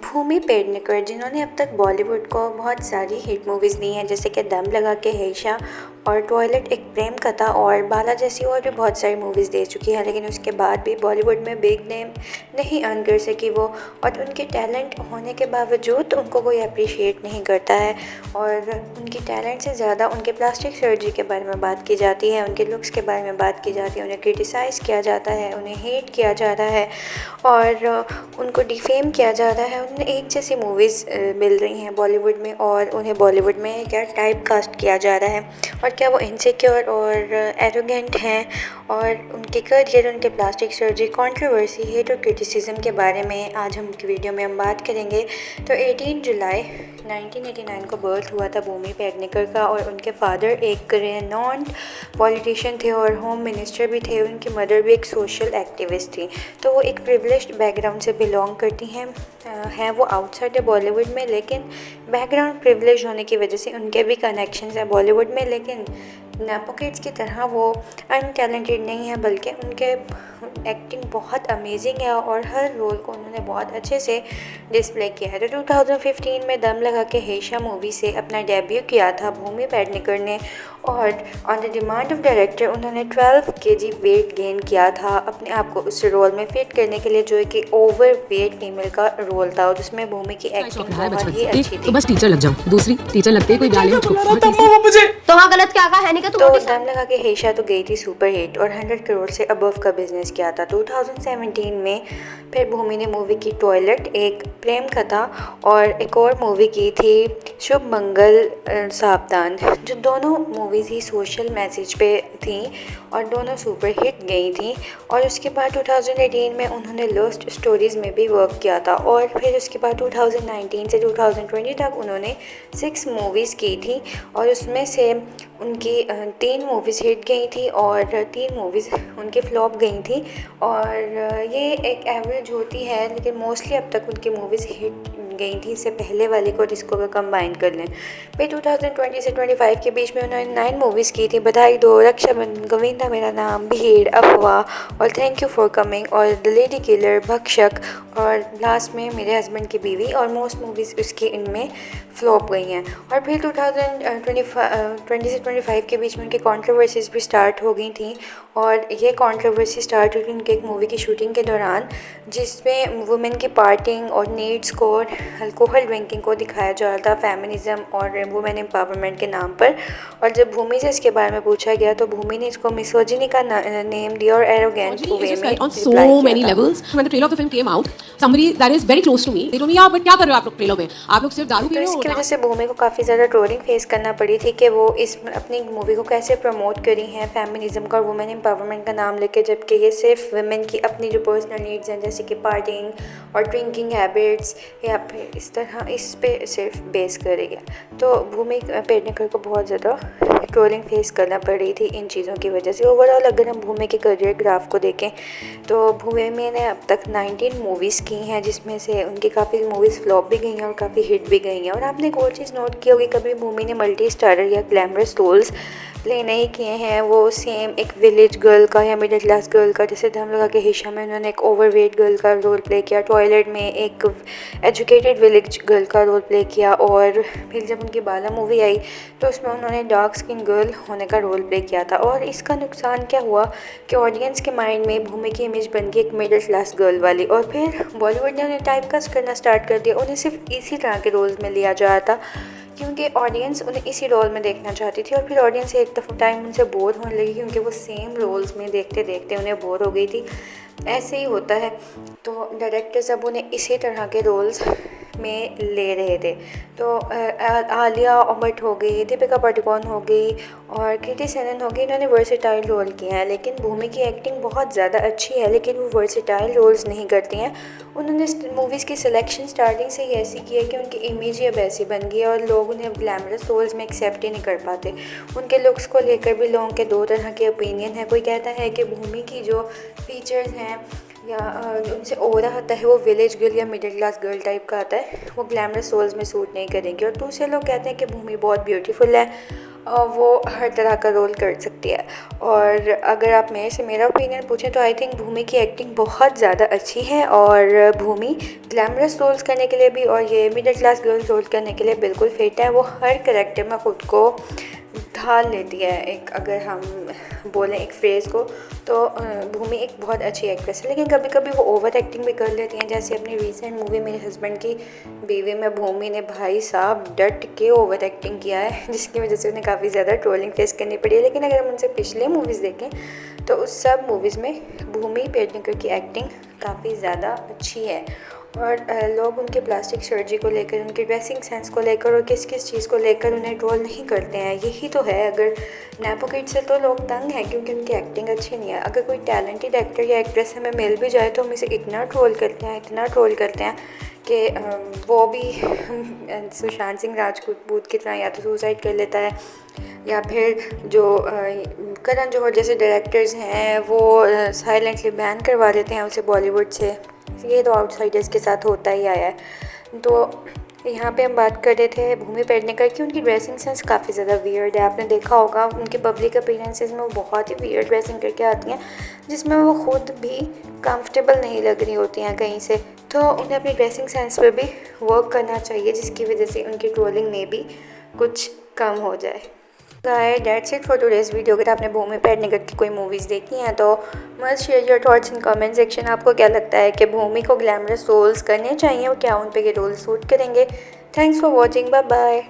भूमि पेडनेकर, जिन्होंने अब तक बॉलीवुड को बहुत सारी हिट मूवीज़ दी हैं, जैसे कि दम लगा के, हेशा और टॉयलेट एक प्रेम कथा और बाला जैसी और भी बहुत सारी मूवीज़ दे चुकी हैं। लेकिन उसके बाद भी बॉलीवुड में बिग नेम नहीं अर्न कर सकी वो, और उनके टैलेंट होने के बावजूद उनको कोई अप्रिशिएट नहीं करता है। और उनकी टैलेंट से ज़्यादा उनके प्लास्टिक सर्जरी के बारे में बात की जाती है, उनके लुक्स के बारे में बात की जाती है, उन्हें क्रिटिसाइज़ किया जाता है, उन्हें हेट किया जा रहा है और उनको डिफेम किया जा रहा है। उन्हें एक जैसी मूवीज़ मिल रही हैं बॉलीवुड में, और उन्हें बॉलीवुड में क्या टाइप कास्ट किया जा रहा है, और क्या वो इनसिक्योर और एरोगेंट हैं। और उनके करियर, उनके प्लास्टिक सर्जरी, कंट्रोवर्सी, हेट और क्रिटिसिज्म के बारे में आज हम की वीडियो में हम बात करेंगे। तो 18 जुलाई 1989 को बर्थ हुआ था भूमि पेडनेकर का, और उनके फादर एक रेनॉन्ड पॉलिटिशियन थे और होम मिनिस्टर भी थे। उनकी मदर भी एक सोशल एक्टिविस्ट थी। तो वो एक प्रिविलेज्ड बैकग्राउंड से बिलोंग करती हैं वो आउटसाइड है बॉलीवुड में, लेकिन बैकग्राउंड प्रिविलेज होने की वजह से उनके भी कनेक्शंस हैं बॉलीवुड में। लेकिन नेपो किड्स की तरह वो अनटैलेंटेड नहीं है, बल्कि उनके एक्टिंग बहुत अमेजिंग है और हर रोल को उन्होंने बहुत अच्छे से डिस्प्ले किया है। तो 2015 में दम लगा के हेशा मूवी से अपना डेब्यू किया था भूमि पेडनेकर ने, और on the demand of director उन्होंने 12 kg वेट गेन किया था अपने आप को उस रोल में फिट करने के लिए, जो कि ओवर वेट फीमेल का रोल था, और उसमें भूमि की एक्टिंग बहुत ही अच्छी थी। तो बस टीचर लग जाऊं, दूसरी टीचर लगते ही कोई गाली मुझको। तो हाँ, गलत क्या कहा है नहीं? तो दम लगा के हेशा तो गई थी सुपर हिट और 100 करोड़ से अबव का बिजनेस किया था। 2017 में फिर भूमि ने मूवी की टॉयलेट एक प्रेम कथा, और एक और मूवी की थी शुभ मंगल सावधान, जो दोनों मूवीज़ ही सोशल मैसेज पे थी और दोनों सुपर हिट गई थी। और उसके बाद 2018 में उन्होंने लस्ट स्टोरीज़ में भी वर्क किया था, और फिर उसके बाद 2019 से 2020 तक उन्होंने 6 मूवीज़ की थी, और उसमें से उनकी 3 मूवीज़ हिट गई थी और 3 मूवीज़ उनकी फ्लॉप गई थी। और ये एक एवरेज होती है, लेकिन मोस्टली अब तक उनकी मूवीज़ हिट गई थी इससे पहले वाली को, जिसको अगर कंबाइन कर लें। फिर 2020 से 25 के बीच में उन्होंने 9 मूवीज़ की थी, बधाई दो, रक्षाबंधन, गोविंदा मेरा नाम, भीड़, अफवाह और थैंक यू फॉर कमिंग और द लेडी किलर, भक्षक, और लास्ट में मेरे हस्बैंड की बीवी, और मोस्ट मूवीज़ उसकी इनमें फ्लॉप गई हैं। और फिर 2020 से 25 के बीच में उनकी कंट्रोवर्सीज भी स्टार्ट हो गई थी, और ये कंट्रोवर्सी स्टार्ट हुई उनके एक मूवी की शूटिंग के दौरान, जिसमें वुमेन की पार्टिंग और नीड्स को और अल्कोहल ड्रिंकिंग को दिखाया जा रहा था, फेमिनिज्म और वुमेन एम्पावरमेंट के नाम पर। और जब भूमि से इसके बारे में पूछा गया तो भूमि ने इसको मिसोजिनी का नेम दिया और एरोगेंट वे में on so many levels. When the trailer of the film came out, somebody that is very close to me, they told me, "यार, but क्या कर रहे हो आप लोग ट्रेलर में? आप लोग सिर्फ दारू पी तो रहे हो।" इसकी वजह से भूमि को काफ़ी ज़्यादा ट्रोलिंग फेस करना पड़ी थी कि वो इस अपनी मूवी को कैसे प्रमोट करी हैं फेमिनिज्म का और वुमेन एम्पावरमेंट का नाम लेके, जबकि ये सिर्फ वुमेन की अपनी जो पर्सनल नीड्स हैं, जैसे कि पार्टिंग और ड्रिंकिंग हैबिट्स, या फिर इस तरह इस पे सिर्फ बेस करेगी। तो भूमि पेडनेकर को बहुत ज़्यादा ट्रोलिंग फेस करना पड़ी थी इन चीज़ों की वजह से। ओवरऑल अगर हम भूमि के करियर ग्राफ को देखें तो भूमि ने अब तक 19 मूवीज़ की हैं, जिसमें से उनकी काफ़ी मूवीज़ फ्लॉप भी गई हैं और काफ़ी हिट भी गई हैं। और आपने एक और चीज़ नोट की होगी, कभी भूमि ने मल्टी स्टारर या ग्लैमरस रोल्स प्ले नहीं किए हैं। वो सेम एक विलेज गर्ल का या मिडिल क्लास गर्ल का, जैसे दम लगा के हेशा में उन्होंने एक ओवरवेट गर्ल का रोल प्ले किया, टॉयलेट में एक एजुकेटेड विलेज गर्ल का रोल प्ले किया, और फिर जब उनकी बाला मूवी आई तो उसमें उन्होंने डार्क स्किन गर्ल होने का रोल प्ले किया था। और इसका नुकसान क्या हुआ कि ऑडियंस के माइंड में भूमि की इमेज बन गई एक मिडिल क्लास गर्ल वाली, और फिर बॉलीवुड ने उन्हें टाइपकास्ट करना स्टार्ट कर दिया। उन्हें सिर्फ इसी तरह के रोल्स में लिया जा रहा था, क्योंकि ऑडियंस उन्हें इसी रोल में देखना चाहती थी। और फिर ऑडियंस एक दफ़ा टाइम उनसे बोर होने लगी, क्योंकि वो सेम रोल्स में देखते देखते उन्हें बोर हो गई थी। ऐसे ही होता है। तो डायरेक्टर्स अब उन्हें इसी तरह के रोल्स में ले रहे थे। तो आलिया भट्ट हो गई, दीपिका पादुकोण हो गई और कृति सेनन हो गई, इन्होंने वर्सेटाइल रोल किए हैं। लेकिन भूमि की एक्टिंग बहुत ज़्यादा अच्छी है, लेकिन वो वर्सेटाइल रोल्स नहीं करती हैं। उन्होंने मूवीज़ की सिलेक्शन स्टार्टिंग से ही ऐसी की है कि उनकी इमेज ही अब ऐसी बन गई है, और लोग उन्हें ग्लैमरस रोल्स में एक्सेप्ट ही नहीं कर पाते। उनके लुक्स को लेकर भी लोगों के 2 तरह के ओपिनियन है। कोई कहता है कि भूमि की जो फीचर्स हैं या उनसे ओरा आता है वो विलेज गर्ल या मिडिल क्लास गर्ल टाइप का आता है, वो ग्लैमरस रोल्स में सूट नहीं करेंगी। और दूसरे लोग कहते हैं कि भूमि बहुत ब्यूटीफुल है और वो हर तरह का रोल कर सकती है। और अगर आप मेरा ओपिनियन पूछें तो आई थिंक भूमि की एक्टिंग बहुत ज़्यादा अच्छी है और भूमि ग्लैमरस रोल्स करने के लिए भी और ये मिडिल क्लास गर्ल रोल करने के लिए बिल्कुल फिट है। वो हर करेक्टर में ख़ुद को ढाल लेती है। एक अगर हम बोलें एक फ्रेज़ को तो भूमि एक बहुत अच्छी एक्ट्रेस है, लेकिन कभी कभी वो ओवर एक्टिंग भी कर लेती हैं। जैसे अपनी रीसेंट मूवी मेरे हस्बैंड की बीवी में भूमि ने भाई साहब डट के ओवर एक्टिंग किया है, जिसकी वजह से उन्हें काफ़ी ज़्यादा ट्रोलिंग फेस करनी पड़ी है। लेकिन अगर हम उनसे पिछले मूवीज़ देखें तो उस सब मूवीज़ में भूमि पेडनेकर की एक्टिंग काफ़ी ज़्यादा अच्छी है। और लोग उनके प्लास्टिक सर्जरी को लेकर, उनकी ड्रेसिंग सेंस को लेकर और किस किस चीज़ को लेकर उन्हें ट्रोल नहीं करते हैं। यही तो है, अगर नेपो किड से तो लोग तंग हैं क्योंकि उनकी एक्टिंग अच्छी नहीं है। अगर कोई टैलेंटेड एक्टर या एक्ट्रेस हमें मिल भी जाए तो हम इसे इतना ट्रोल करते हैं कि वो भी सुशांत सिंह राजपूत की तरह या तो सुसाइड कर लेता है या फिर जो करण जौहर जैसे डायरेक्टर्स हैं वो साइलेंटली बैन करवा देते हैं उसे बॉलीवुड से। ये तो आउटसाइडर्स के साथ होता ही आया है। तो यहाँ पे हम बात कर रहे थे भूमि पेडनेकर की। उनकी ड्रेसिंग सेंस काफ़ी ज़्यादा वियर्ड है, आपने देखा होगा उनके पब्लिक अपीयरेंसेस में वो बहुत ही वियर्ड ड्रेसिंग करके आती हैं जिसमें वो ख़ुद भी कंफर्टेबल नहीं लग रही होती हैं कहीं से। तो उन्हें अपनी ड्रेसिंग सेंस पर भी वर्क करना चाहिए जिसकी वजह से उनकी ट्रोलिंग में भी कुछ कम हो जाए। That's it for today's video. अगर आपने भूमि पेडनेकर की कोई मूवीज़ देखी हैं तो must share your thoughts in comment section. आपको क्या लगता है कि भूमि को ग्लैमरस रोल्स करने चाहिए और क्या उन पे ये रोल सूट करेंगे? Thanks for watching, bye bye.